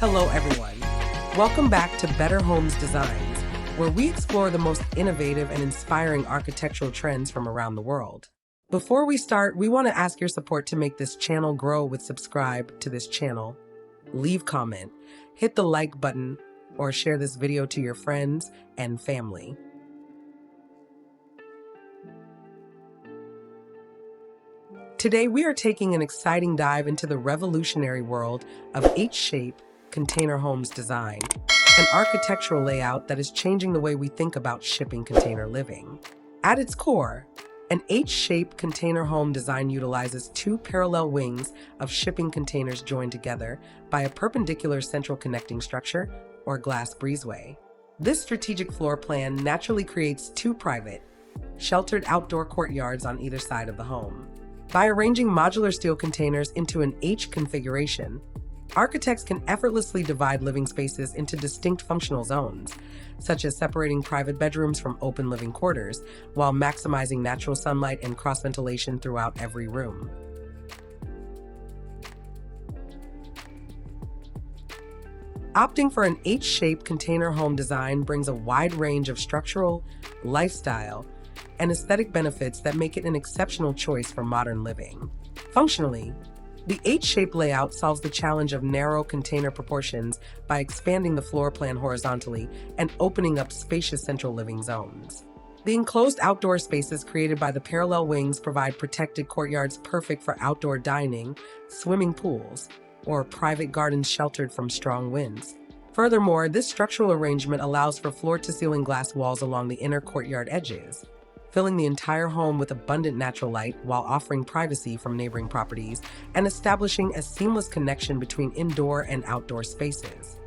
Hello, everyone. Welcome back to Better Homes Designs, where we explore the most innovative and inspiring architectural trends from around the world. Before we start, we want to ask your support to make this channel grow with subscribe to this channel, leave comment, hit the like button, or share this video to your friends and family. Today, we are taking an exciting dive into the revolutionary world of H-shape container homes design, an architectural layout that is changing the way we think about shipping container living. At its core, an H-shaped container home design utilizes two parallel wings of shipping containers joined together by a perpendicular central connecting structure, or glass breezeway. This strategic floor plan naturally creates two private, sheltered outdoor courtyards on either side of the home. By arranging modular steel containers into an H configuration, architects can effortlessly divide living spaces into distinct functional zones, such as separating private bedrooms from open living quarters, while maximizing natural sunlight and cross-ventilation throughout every room. Opting for an H-shaped container home design brings a wide range of structural, lifestyle, and aesthetic benefits that make it an exceptional choice for modern living. Functionally, the H-shaped layout solves the challenge of narrow container proportions by expanding the floor plan horizontally and opening up spacious central living zones. The enclosed outdoor spaces created by the parallel wings provide protected courtyards perfect for outdoor dining, swimming pools, or private gardens sheltered from strong winds. Furthermore, this structural arrangement allows for floor-to-ceiling glass walls along the inner courtyard edges, filling the entire home with abundant natural light while offering privacy from neighboring properties and establishing a seamless connection between indoor and outdoor spaces.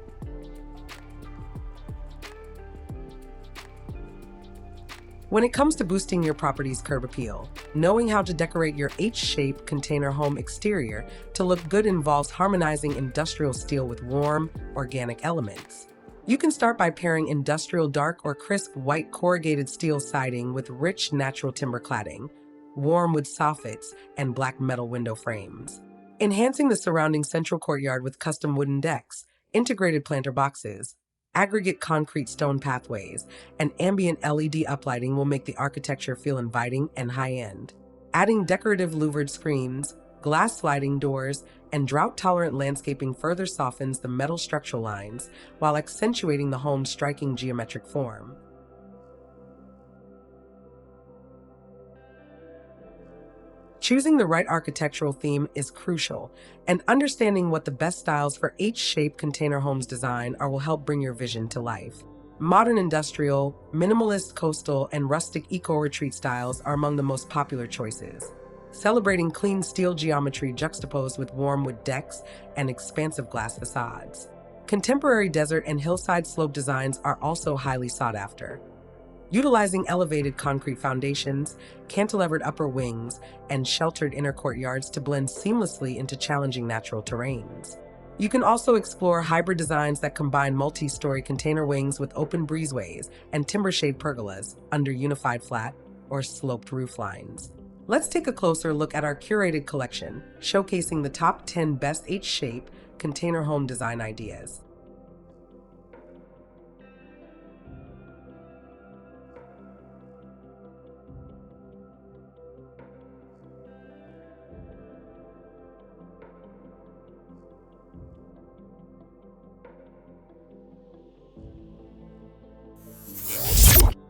When it comes to boosting your property's curb appeal, knowing how to decorate your H-shaped container home exterior to look good involves harmonizing industrial steel with warm, organic elements. You can start by pairing industrial dark or crisp white corrugated steel siding with rich natural timber cladding, warm wood soffits, and black metal window frames. Enhancing the surrounding central courtyard with custom wooden decks, integrated planter boxes, aggregate concrete stone pathways, and ambient LED uplighting will make the architecture feel inviting and high-end. Adding decorative louvered screens, glass sliding doors, and drought-tolerant landscaping further softens the metal structural lines while accentuating the home's striking geometric form. Choosing the right architectural theme is crucial, and understanding what the best styles for H-shaped container homes design are will help bring your vision to life. Modern industrial, minimalist coastal, and rustic eco-retreat styles are among the most popular choices, celebrating clean steel geometry juxtaposed with warm wood decks and expansive glass facades. Contemporary desert and hillside slope designs are also highly sought after, utilizing elevated concrete foundations, cantilevered upper wings, and sheltered inner courtyards to blend seamlessly into challenging natural terrains. You can also explore hybrid designs that combine multi-story container wings with open breezeways and timber-shade pergolas under unified flat or sloped roof lines. Let's take a closer look at our curated collection, showcasing the top 10 best H-shape container home design ideas.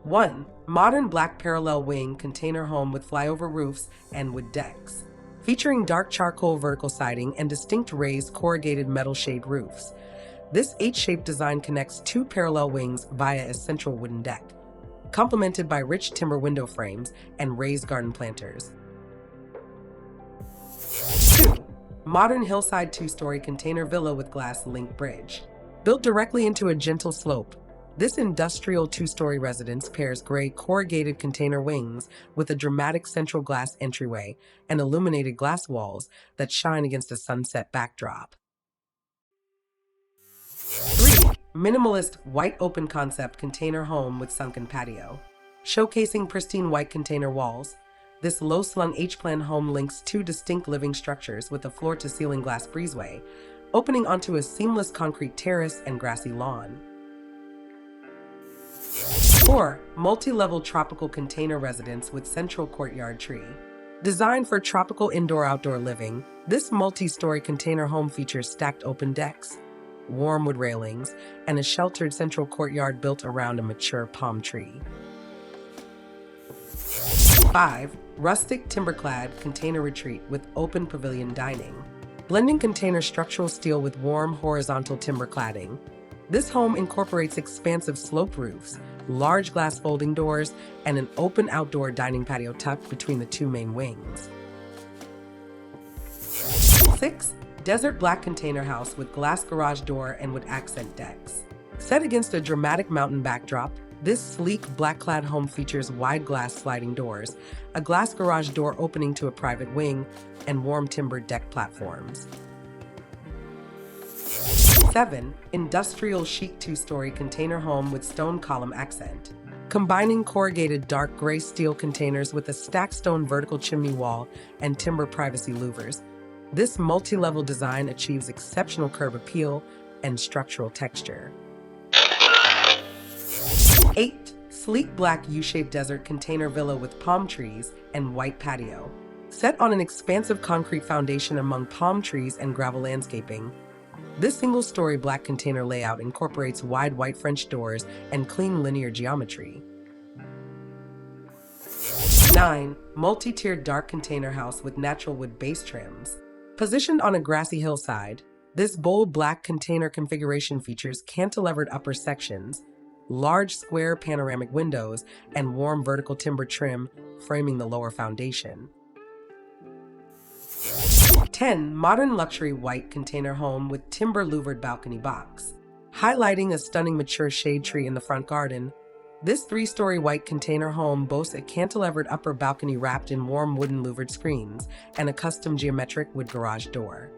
One, modern black parallel wing container home with flyover roofs and wood decks. Featuring dark charcoal vertical siding and distinct raised corrugated metal shade roofs, this H-shaped design connects two parallel wings via a central wooden deck, complemented by rich timber window frames and raised garden planters. 2. Modern hillside two-story container villa with glass link bridge. Built directly into a gentle slope, this industrial two-story residence pairs gray corrugated container wings with a dramatic central glass entryway and illuminated glass walls that shine against a sunset backdrop. 3. Minimalist white open concept container home with sunken patio. Showcasing pristine white container walls, this low-slung H-plan home links two distinct living structures with a floor-to-ceiling glass breezeway, opening onto a seamless concrete terrace and grassy lawn. 4. Multi-level tropical container residence with central courtyard tree. Designed for tropical indoor-outdoor living, this multi-story container home features stacked open decks, warm wood railings, and a sheltered central courtyard built around a mature palm tree. 5. Rustic timber-clad container retreat with open pavilion dining. Blending container structural steel with warm horizontal timber cladding, this home incorporates expansive sloped roofs, large glass folding doors, and an open outdoor dining patio tucked between the two main wings. 6. Desert black container house with glass garage door and wood accent decks. Set against a dramatic mountain backdrop, this sleek black-clad home features wide glass sliding doors, a glass garage door opening to a private wing, and warm timber deck platforms. 7. Industrial chic two-story container home with stone column accent. Combining corrugated dark gray steel containers with a stacked stone vertical chimney wall and timber privacy louvers, this multi-level design achieves exceptional curb appeal and structural texture. 8. Sleek black U-shaped desert container villa with palm trees and white patio. Set on an expansive concrete foundation among palm trees and gravel landscaping, this single-story black container layout incorporates wide white French doors and clean linear geometry. 9. Multi-tiered dark container house with natural wood base trims. Positioned on a grassy hillside, this bold black container configuration features cantilevered upper sections, large square panoramic windows, and warm vertical timber trim framing the lower foundation. 10. Modern luxury white container home with timber louvered balcony box. Highlighting a stunning mature shade tree in the front garden, this 3-story white container home boasts a cantilevered upper balcony wrapped in warm wooden louvered screens and a custom geometric wood garage door.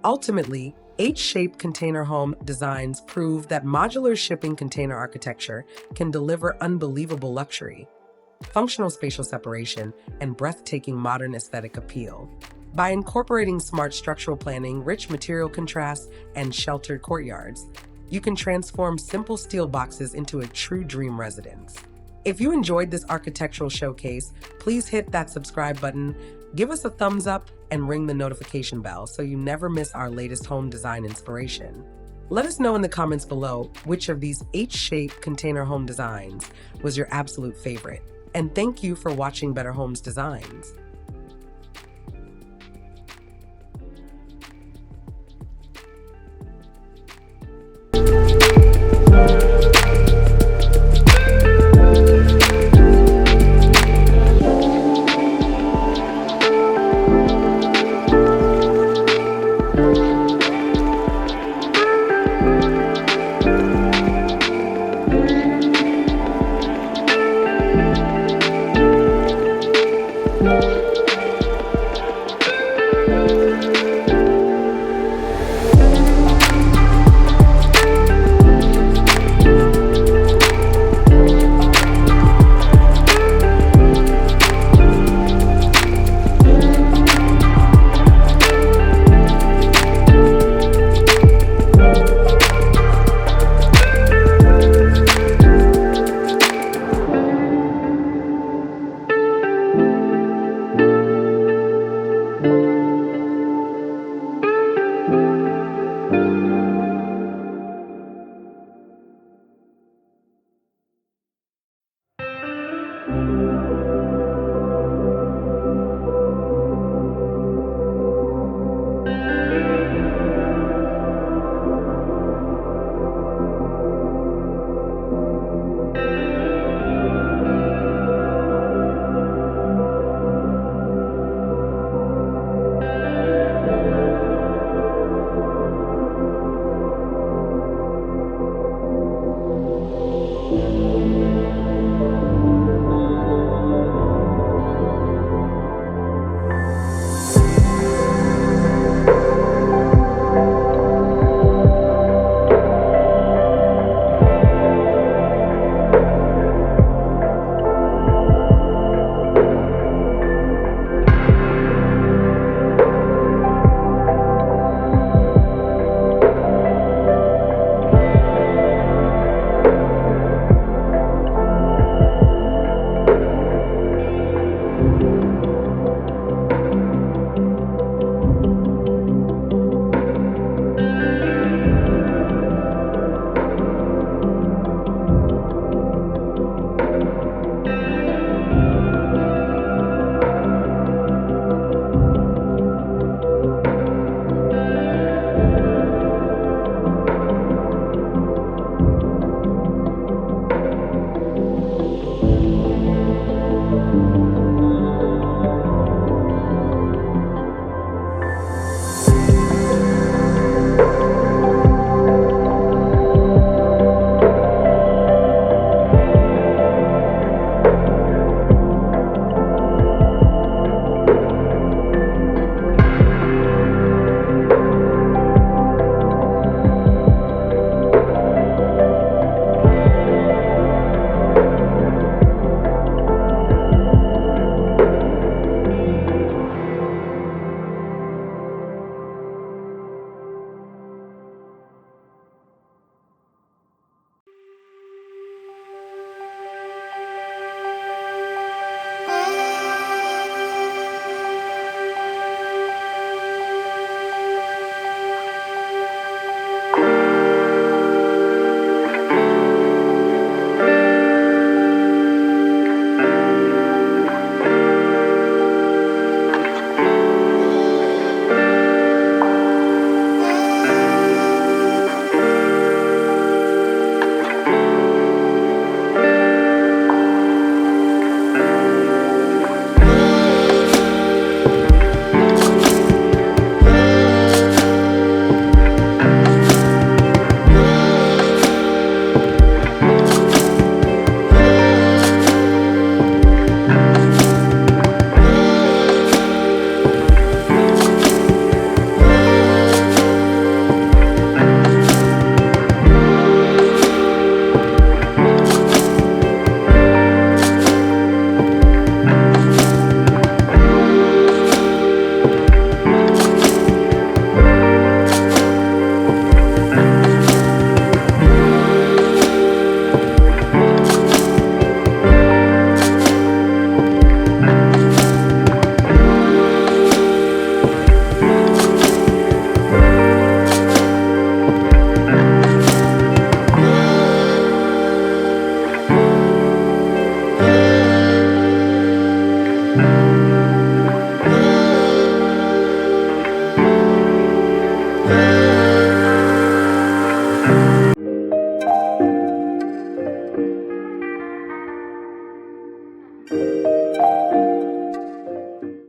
Ultimately, H-shaped container home designs prove that modular shipping container architecture can deliver unbelievable luxury, functional spatial separation, and breathtaking modern aesthetic appeal. By incorporating smart structural planning, rich material contrast, and sheltered courtyards, you can transform simple steel boxes into a true dream residence. If you enjoyed this architectural showcase, please hit that subscribe button, give us a thumbs up, and ring the notification bell so you never miss our latest home design inspiration. Let us know in the comments below which of these H-shaped container home designs was your absolute favorite. And thank you for watching Better Homes Designs.